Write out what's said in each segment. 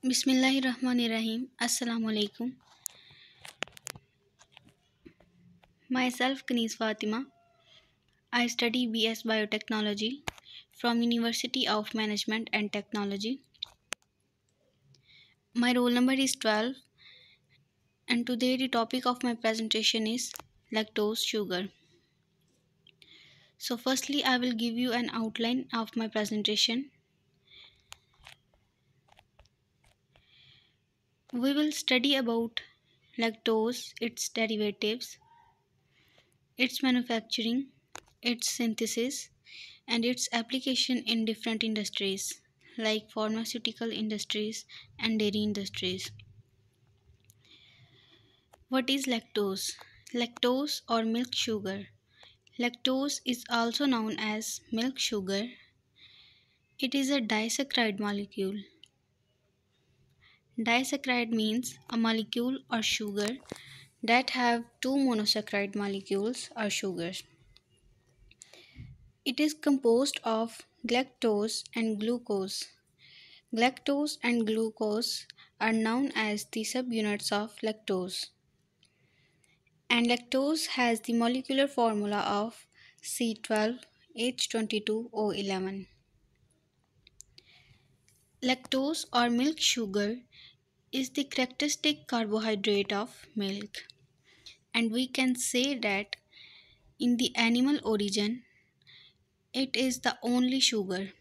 Bismillahirrahmanirrahim. Assalamu alaikum. Myself Kaniz Fatima. I study BS Biotechnology from University of Management and Technology. My roll number is 12 and today the topic of my presentation is lactose sugar. So firstly I will give you an outline of my presentation. We will study about lactose, its derivatives, its manufacturing, its synthesis, and its application in different industries like pharmaceutical industries and dairy industries. What is lactose? Lactose or milk sugar. Lactose is also known as milk sugar. It is a disaccharide molecule. Disaccharide means a molecule or sugar that have two monosaccharide molecules or sugars. It is composed of galactose and glucose. Galactose and glucose are known as the subunits of lactose. And lactose has the molecular formula of C12H22O11. Lactose or milk sugar is the characteristic carbohydrate of milk, and we can say that in the animal origin it is the only sugar.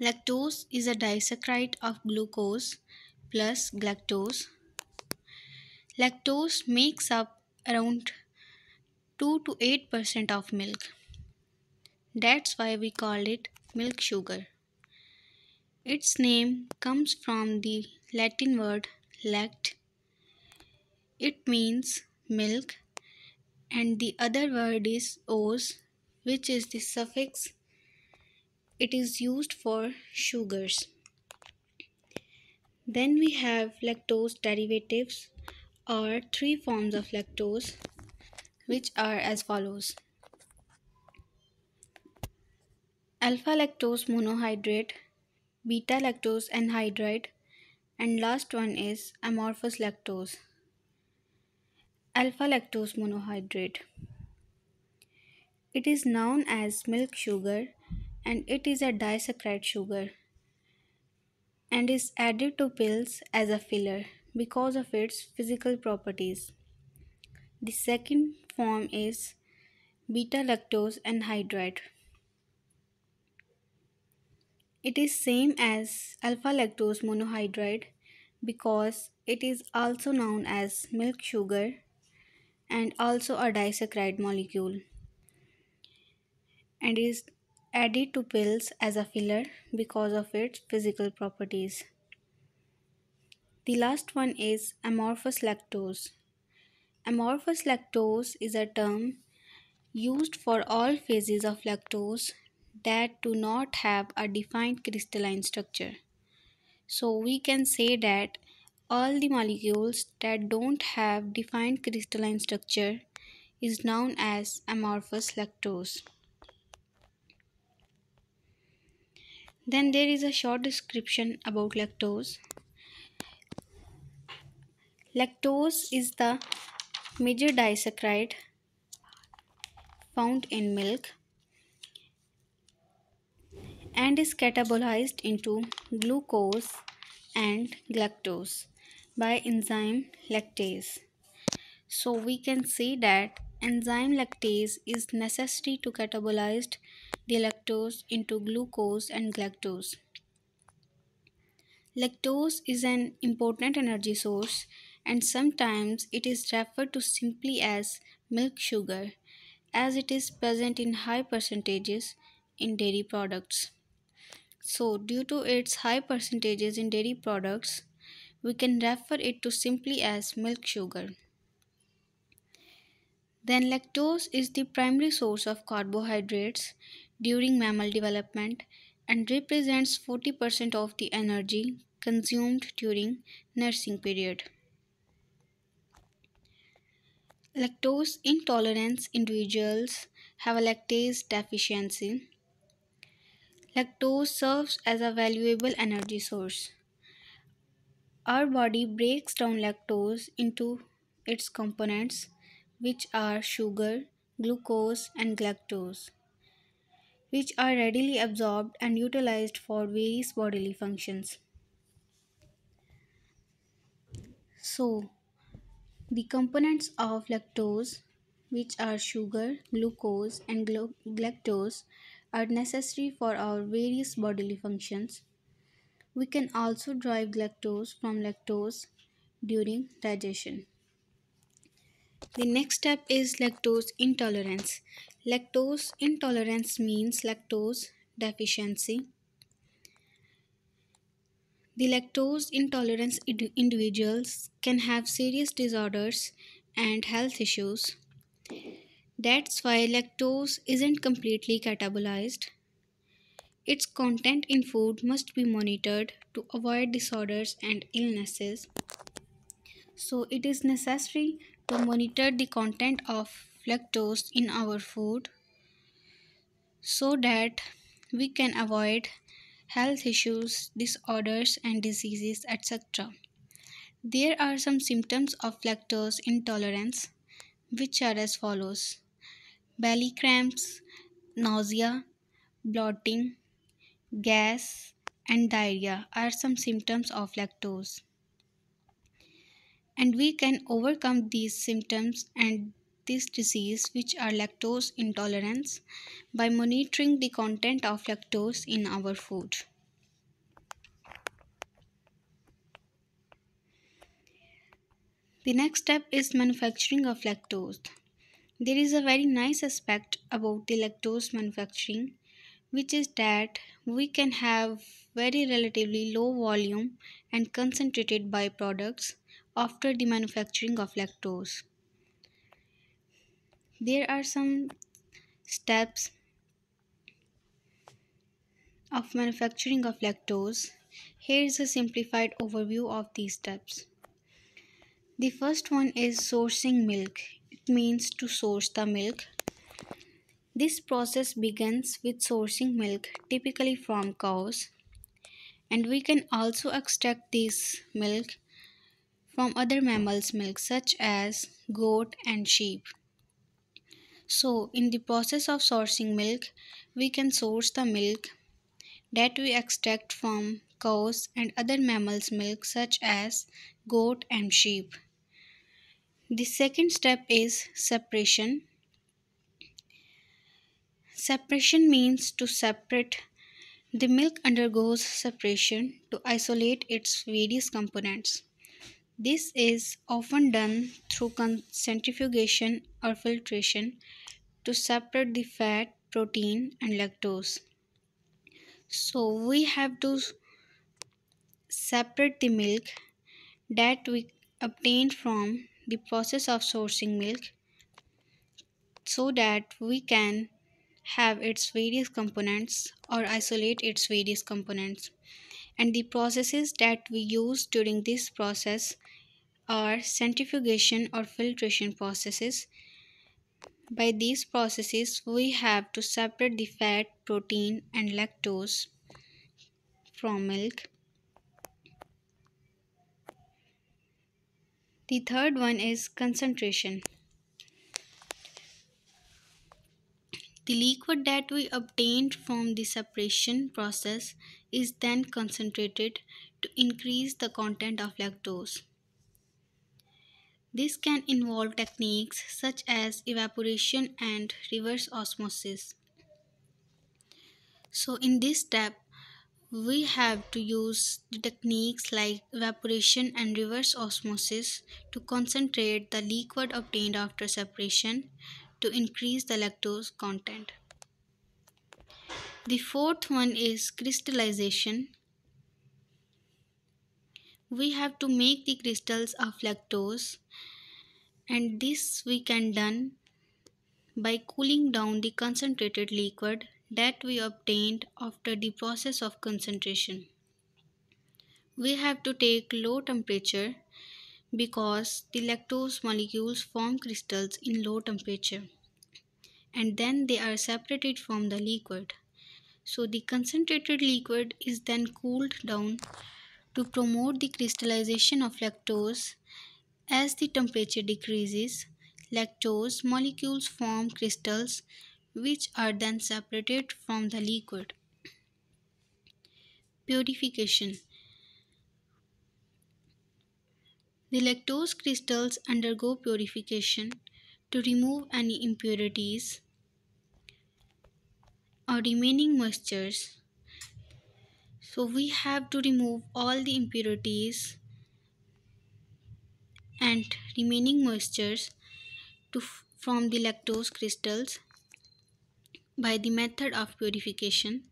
Lactose is a disaccharide of glucose plus galactose. Lactose makes up around 2 to 8% of milk. That's why we call it milk sugar. Its name comes from the Latin word lact. It means milk, and the other word is ose, which is the suffix. It is used for sugars. Then we have lactose derivatives or three forms of lactose, which are as follows: alpha lactose monohydrate, beta lactose anhydride, and last one is amorphous lactose. Alpha lactose monohydrate. It is known as milk sugar and it is a disaccharide sugar and is added to pills as a filler because of its physical properties. The second form is beta lactose anhydride. It is same as alpha lactose monohydrate because it is also known as milk sugar and also a disaccharide molecule and is added to pills as a filler because of its physical properties. The last one is amorphous lactose. Amorphous lactose is a term used for all phases of lactose that do not have a defined crystalline structure. So we can say that all the molecules that don't have defined crystalline structure is known as amorphous lactose. Then there is a short description about lactose. Lactose is the major disaccharide found in milk and is catabolized into glucose and galactose by enzyme lactase. So we can say that enzyme lactase is necessary to catabolize the lactose into glucose and galactose. Lactose is an important energy source and sometimes it is referred to simply as milk sugar as it is present in high percentages in dairy products. So, due to its high percentages in dairy products, we can refer it to simply as milk sugar. Then, lactose is the primary source of carbohydrates during mammal development and represents 40% of the energy consumed during nursing period. Lactose intolerance individuals have a lactase deficiency. Lactose serves as a valuable energy source. Our body breaks down lactose into its components, which are sugar, glucose, and galactose, which are readily absorbed and utilized for various bodily functions. So, the components of lactose, which are sugar, glucose, and galactose, are necessary for our various bodily functions. We can also derive galactose from lactose during digestion. The next step is lactose intolerance. Lactose intolerance means lactose deficiency. The lactose intolerance individuals can have serious disorders and health issues. That's why lactose isn't completely catabolized. Its content in food must be monitored to avoid disorders and illnesses. So, it is necessary to monitor the content of lactose in our food so that we can avoid health issues, disorders, and diseases, etc. There are some symptoms of lactose intolerance, which are as follows: belly cramps, nausea, bloating, gas, and diarrhea are some symptoms of lactose. And we can overcome these symptoms and this disease, which are lactose intolerance, by monitoring the content of lactose in our food. The next step is manufacturing of lactose. There is a very nice aspect about the lactose manufacturing, which is that we can have very relatively low volume and concentrated byproducts after the manufacturing of lactose. There are some steps of manufacturing of lactose. Here is a simplified overview of these steps. The first one is sourcing milk. It means to source the milk. This process begins with sourcing milk, typically from cows, and we can also extract this milk from other mammals' milk, such as goat and sheep. So, in the process of sourcing milk, we can source the milk that we extract from cows and other mammals' milk, such as goat and sheep. The second step is separation. Separation means to separate. The milk undergoes separation to isolate its various components. This is often done through centrifugation or filtration to separate the fat, protein, and lactose. So, we have to separate the milk that we obtained from the process of sourcing milk so that we can have its various components or isolate its various components. And the processes that we use during this process are centrifugation or filtration processes. By these processes, we have to separate the fat, protein, and lactose from milk. The third one is concentration. The liquid that we obtained from the separation process is then concentrated to increase the content of lactose. This can involve techniques such as evaporation and reverse osmosis. So, in this step, we have to use the techniques like evaporation and reverse osmosis to concentrate the liquid obtained after separation to increase the lactose content. The fourth one is crystallization. We have to make the crystals of lactose, and this we can done by cooling down the concentrated liquid that we obtained after the process of concentration. We have to take low temperature because the lactose molecules form crystals in low temperature and then they are separated from the liquid. So the concentrated liquid is then cooled down To promote the crystallization of lactose, as the temperature decreases, lactose molecules form crystals which are then separated from the liquid. Purification. The lactose crystals undergo purification to remove any impurities or remaining moistures. So we have to remove all the impurities and remaining moistures from the lactose crystals by the method of purification.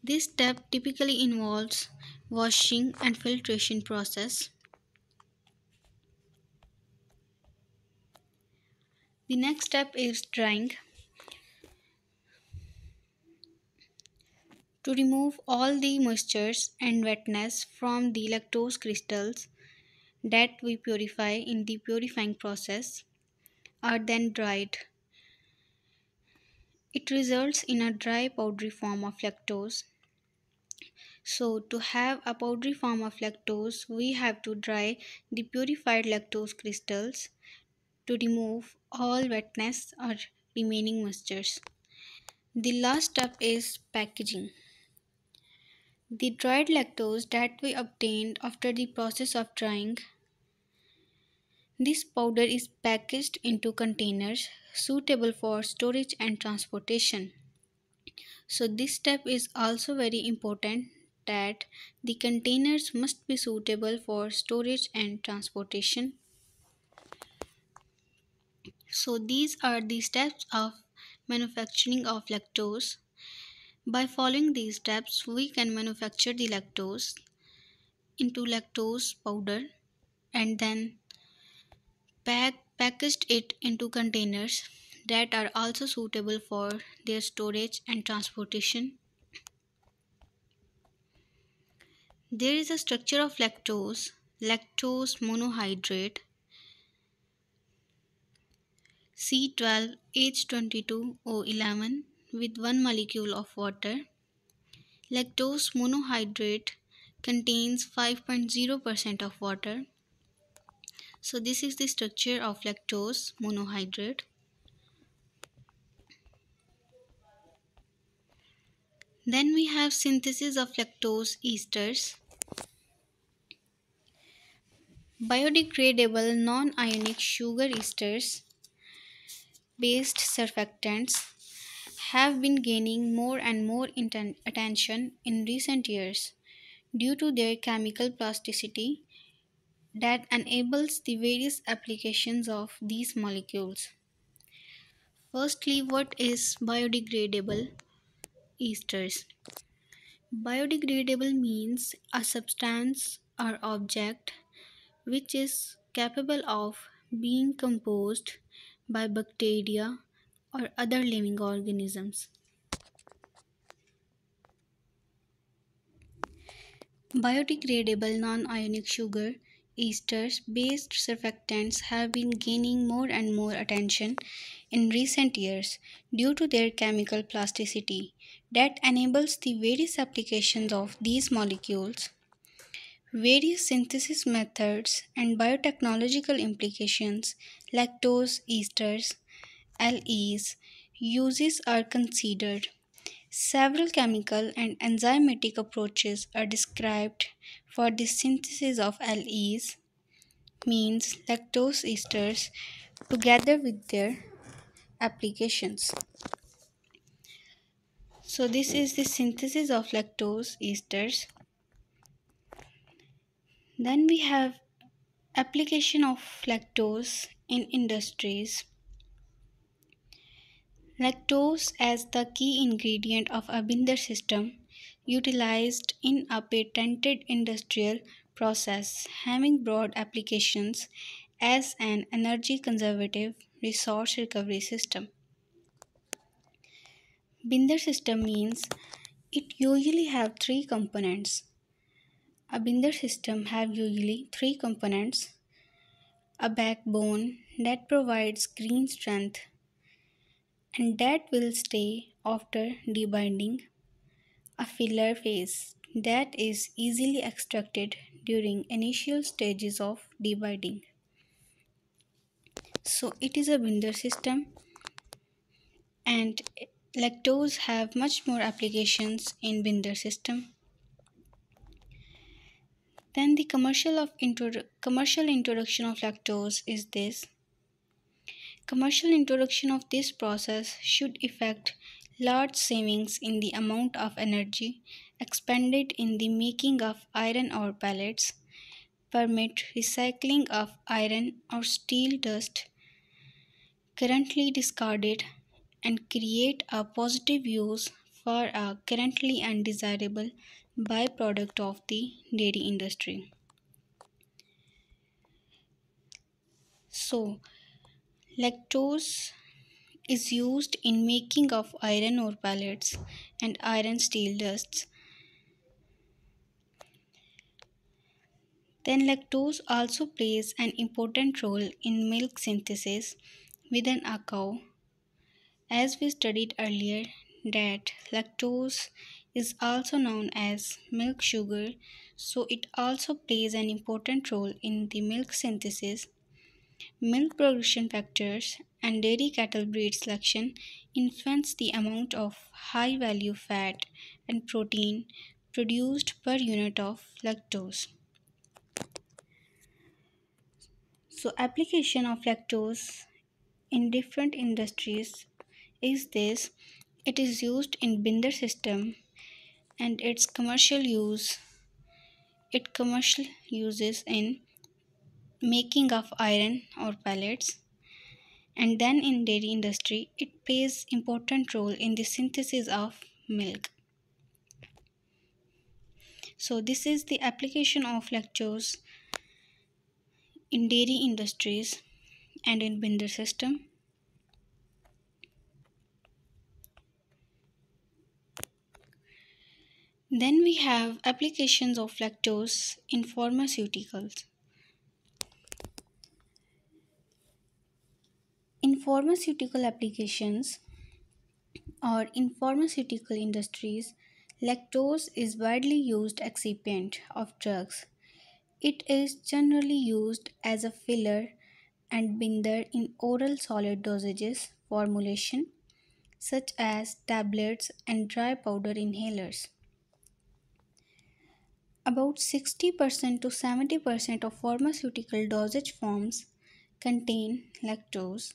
This step typically involves washing and filtration process. The next step is drying. To remove all the moistures and wetness from the lactose crystals that we purify in the purifying process are then dried. It results in a dry powdery form of lactose. So to have a powdery form of lactose, we have to dry the purified lactose crystals to remove all wetness or remaining moistures. The last step is packaging. The dried lactose that we obtained after the process of drying, this powder is packaged into containers suitable for storage and transportation. So this step is also very important, that the containers must be suitable for storage and transportation. So these are the steps of manufacturing of lactose. By following these steps, we can manufacture the lactose into lactose powder and then packaged it into containers that are also suitable for their storage and transportation. There is a structure of lactose monohydrate C12H22O11 with one molecule of water. Lactose monohydrate contains 5.0% of water. So this is the structure of lactose monohydrate. Then we have synthesis of lactose esters. Biodegradable non-ionic sugar esters based surfactants have been gaining more and more attention in recent years due to their chemical plasticity that enables the various applications of these molecules. Firstly, what is biodegradable esters? Biodegradable means a substance or object which is capable of being composed by bacteria or other living organisms. Biodegradable non-ionic sugar esters based surfactants have been gaining more and more attention in recent years due to their chemical plasticity that enables the various applications of these molecules. Various synthesis methods and biotechnological implications, lactose esters, LEs, uses are considered. Several chemical and enzymatic approaches are described for the synthesis of LEs, means lactose esters, together with their applications. So this is the synthesis of lactose esters. Then we have application of lactose in industries. Lactose as the key ingredient of a binder system utilized in a patented industrial process having broad applications as an energy conservative resource recovery system. Binder system means it usually have three components. A binder system have usually three components: a backbone that provides green strength and that will stay after debinding, a filler phase that is easily extracted during initial stages of debinding. So it is a binder system, and lactose have much more applications in binder system. Then the commercial introduction of lactose is this. Commercial introduction of this process should effect large savings in the amount of energy expended in the making of iron ore pellets, permit recycling of iron or steel dust currently discarded, and create a positive use for a currently undesirable byproduct of the dairy industry. So, lactose is used in making of iron ore pellets and iron steel dusts. Then lactose also plays an important role in milk synthesis within a cow. As we studied earlier, that lactose is also known as milk sugar, so it also plays an important role in the milk synthesis. Milk production factors and dairy cattle breed selection influence the amount of high value fat and protein produced per unit of lactose. So, application of lactose in different industries is this. It is used in binder system, and its commercial uses in making of iron or pellets, and then in dairy industry it plays important role in the synthesis of milk. So this is the application of lactose in dairy industries and in binder system. Then we have applications of lactose in pharmaceuticals. In pharmaceutical applications or in pharmaceutical industries, lactose is widely used excipient of drugs. It is generally used as a filler and binder in oral solid dosages formulation such as tablets and dry powder inhalers. About 60% to 70% of pharmaceutical dosage forms contain lactose,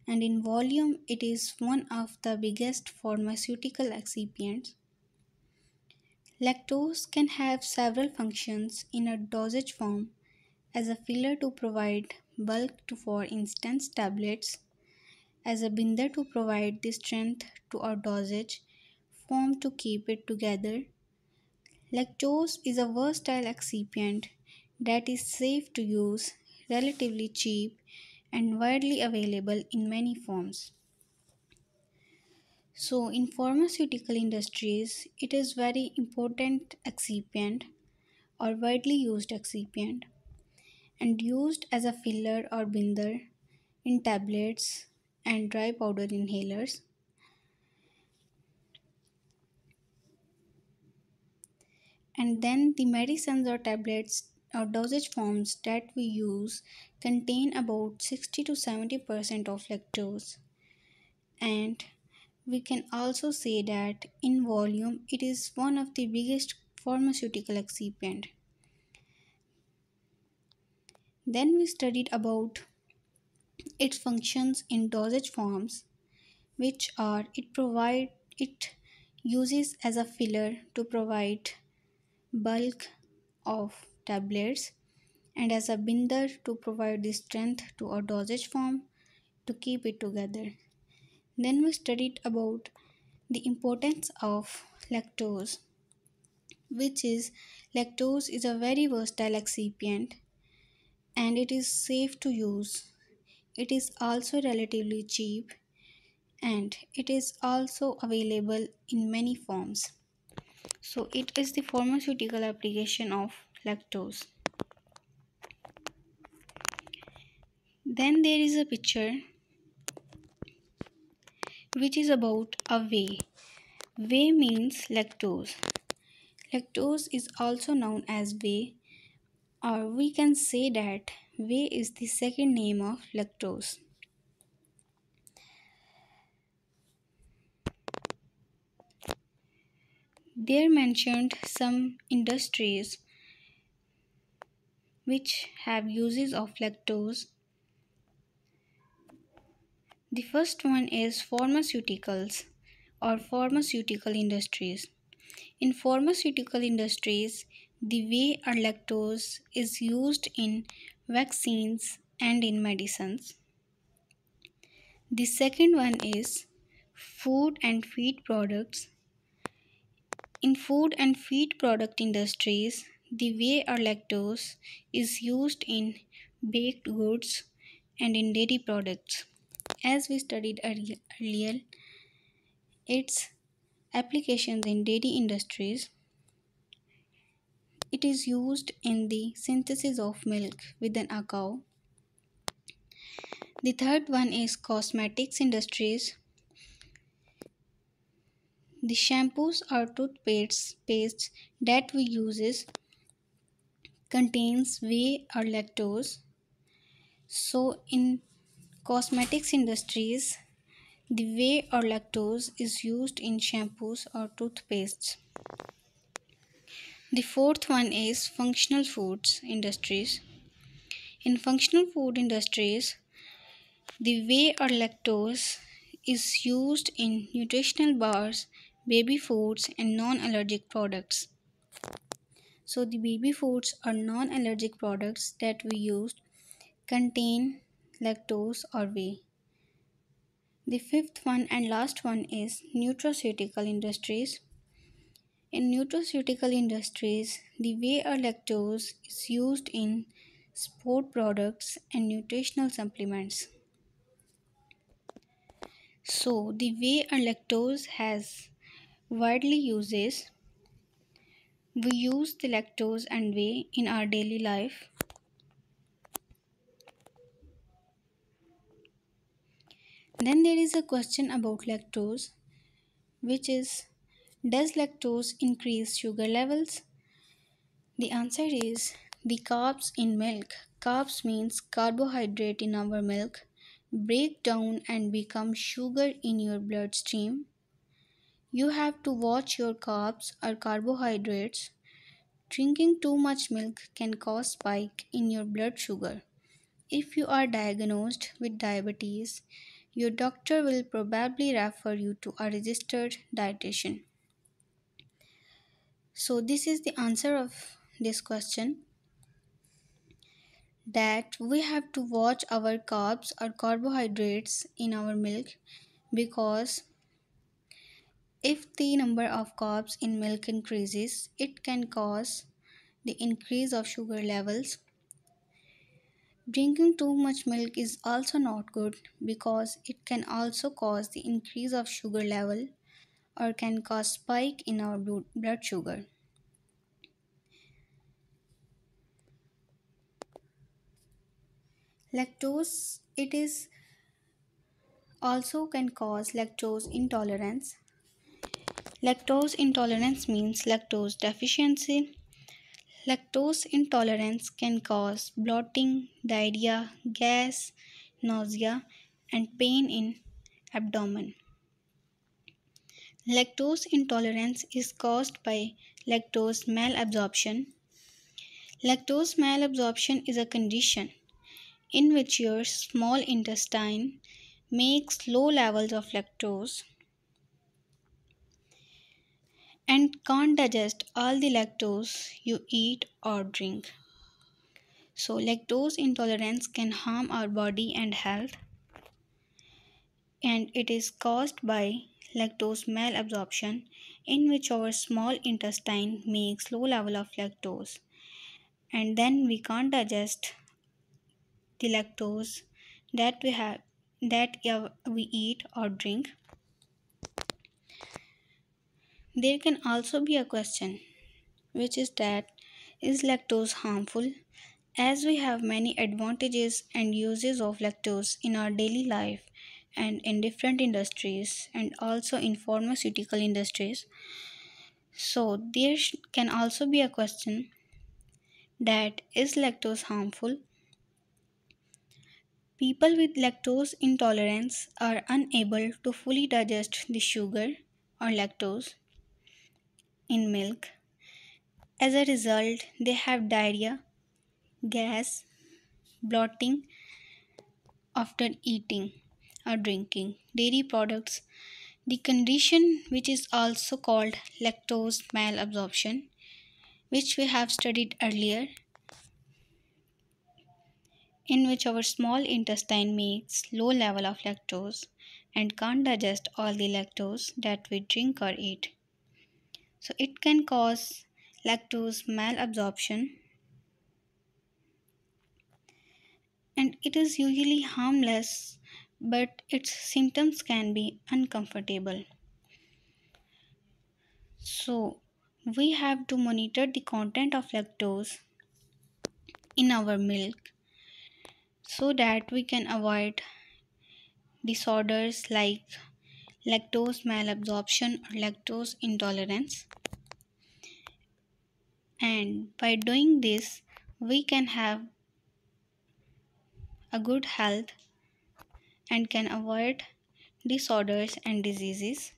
and in volume it is one of the biggest pharmaceutical excipients. Lactose can have several functions in a dosage form as a filler to provide bulk to, for instance, tablets, as a binder to provide the strength to a dosage form to keep it together. Lactose is a versatile excipient that is safe to use, relatively cheap, and widely available in many forms. So, in pharmaceutical industries, it is very important excipient or widely used excipient and used as a filler or binder in tablets and dry powder inhalers. And then the medicines or tablets or dosage forms that we use contain about 60 to 70% of lactose. And we can also say that in volume it is one of the biggest pharmaceutical excipient. Then we studied about its functions in dosage forms, which are it uses as a filler to provide bulk of tablets and as a binder to provide the strength to a dosage form to keep it together. Then we studied about the importance of lactose, which is lactose is a very versatile excipient and it is safe to use. It is also relatively cheap and it is also available in many forms. So it is the pharmaceutical application of lactose. Then there is a picture which is about a whey. Whey means lactose. Lactose is also known as whey, or we can say that whey is the second name of lactose. There mentioned some industries which have uses of lactose. The first one is pharmaceuticals or pharmaceutical industries. In pharmaceutical industries, the whey or lactose is used in vaccines and in medicines. The second one is food and feed products. In food and feed product industries, the whey or lactose is used in baked goods and in dairy products. As we studied earlier, its applications in dairy industries, it is used in the synthesis of milk within a cow. The third one is cosmetics industries. The shampoos or toothpastes that we uses contains whey or lactose. So in cosmetics industries, the whey or lactose is used in shampoos or toothpastes. The fourth one is functional foods industries. In functional food industries, the whey or lactose is used in nutritional bars, baby foods, and non allergic products. So, the baby foods or non allergic products that we use contain lactose or whey. The fifth one and last one is nutraceutical industries. In nutraceutical industries, the whey or lactose is used in sport products and nutritional supplements. So, the whey or lactose has widely uses. We use the lactose and whey in our daily life. Then there is a question about lactose, which is, does lactose increase sugar levels? The answer is the carbs in milk. Carbs means carbohydrate in our milk break down and become sugar in your bloodstream. You have to watch your carbs or carbohydrates. Drinking too much milk can cause spike in your blood sugar. If you are diagnosed with diabetes, your doctor will probably refer you to a registered dietitian. So this is the answer of this question, that we have to watch our carbs or carbohydrates in our milk, because if the number of carbs in milk increases, it can cause the increase of sugar levels. Drinking too much milk is also not good because it can also cause the increase of sugar level or can cause spike in our blood sugar. Lactose, it is also can cause lactose intolerance. Lactose intolerance means lactose deficiency. Lactose intolerance can cause bloating, diarrhea, gas, nausea, and pain in abdomen. Lactose intolerance is caused by lactose malabsorption. Lactose malabsorption is a condition in which your small intestine makes low levels of lactose and can't digest all the lactose you eat or drink. So, lactose intolerance can harm our body and health, and it is caused by lactose malabsorption, in which our small intestine makes low level of lactose and then we can't digest the lactose that we eat or drink. There can also be a question, which is that, is lactose harmful? As we have many advantages and uses of lactose in our daily life and in different industries and also in pharmaceutical industries, So there can also be a question that is lactose harmful? People with lactose intolerance are unable to fully digest the sugar or lactose in milk. As a result, they have diarrhea, gas, bloating after eating or drinking dairy products. The condition, which is also called lactose malabsorption, which we have studied earlier, in which our small intestine makes low level of lactose and can't digest all the lactose that we drink or eat. So it can cause lactose malabsorption, and it is usually harmless, but its symptoms can be uncomfortable. So we have to monitor the content of lactose in our milk so that we can avoid disorders like lactose malabsorption or lactose intolerance. And by doing this, we can have a good health and can avoid disorders and diseases.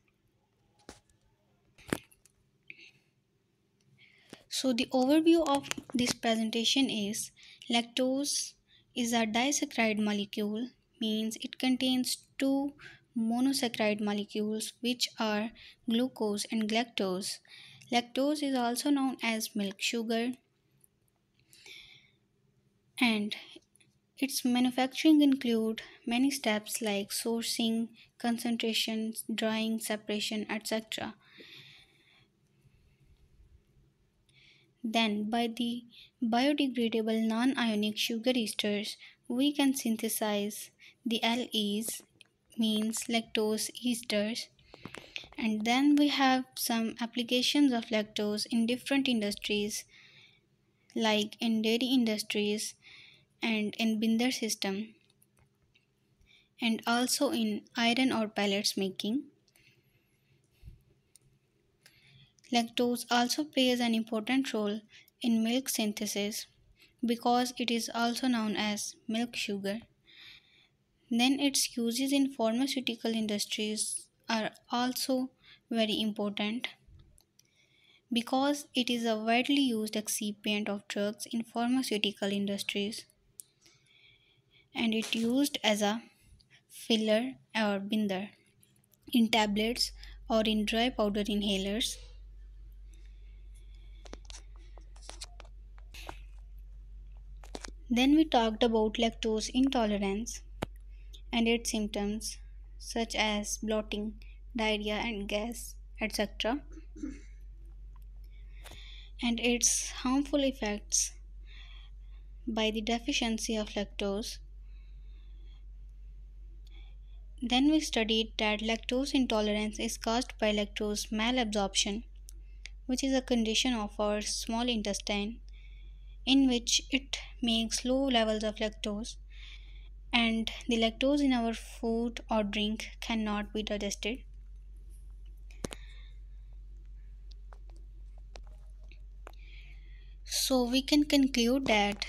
So the overview of this presentation is lactose is a disaccharide molecule, means it contains two monosaccharide molecules which are glucose and galactose. Lactose is also known as milk sugar, and its manufacturing include many steps like sourcing, concentration, drying, separation, etc. Then, by the biodegradable non ionic sugar esters, we can synthesize the LEs, means lactose esters. And then we have some applications of lactose in different industries, like in dairy industries and in binder system, and also in iron or pellets making. Lactose also plays an important role in milk synthesis because it is also known as milk sugar. Then its uses in pharmaceutical industries are also very important because it is a widely used excipient of drugs in pharmaceutical industries, and it used as a filler or binder in tablets or in dry powder inhalers. Then we talked about lactose intolerance and its symptoms such as bloating, diarrhea and gas, etc., and its harmful effects by the deficiency of lactose. Then we studied that lactose intolerance is caused by lactose malabsorption, which is a condition of our small intestine in which it makes low levels of lactose, and the lactose in our food or drink cannot be digested. So we can conclude that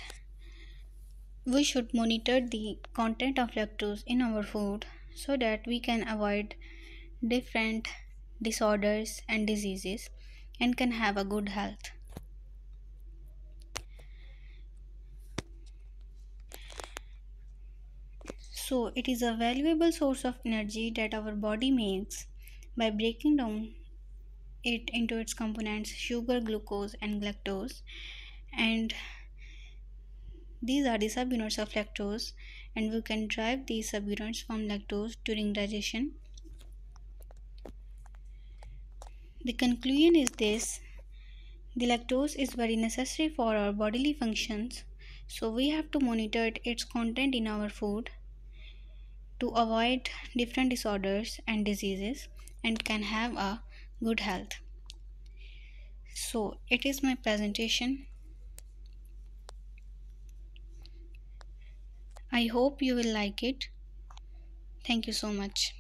we should monitor the content of lactose in our food so that we can avoid different disorders and diseases and can have a good health. So, it is a valuable source of energy that our body makes by breaking down it into its components sugar, glucose, and galactose. And these are the subunits of lactose, and we can derive these subunits from lactose during digestion. The conclusion is this: the lactose is very necessary for our bodily functions, so we have to monitor its content in our food to avoid different disorders and diseases and can have a good health. So, it is my presentation. I hope you will like it. Thank you so much.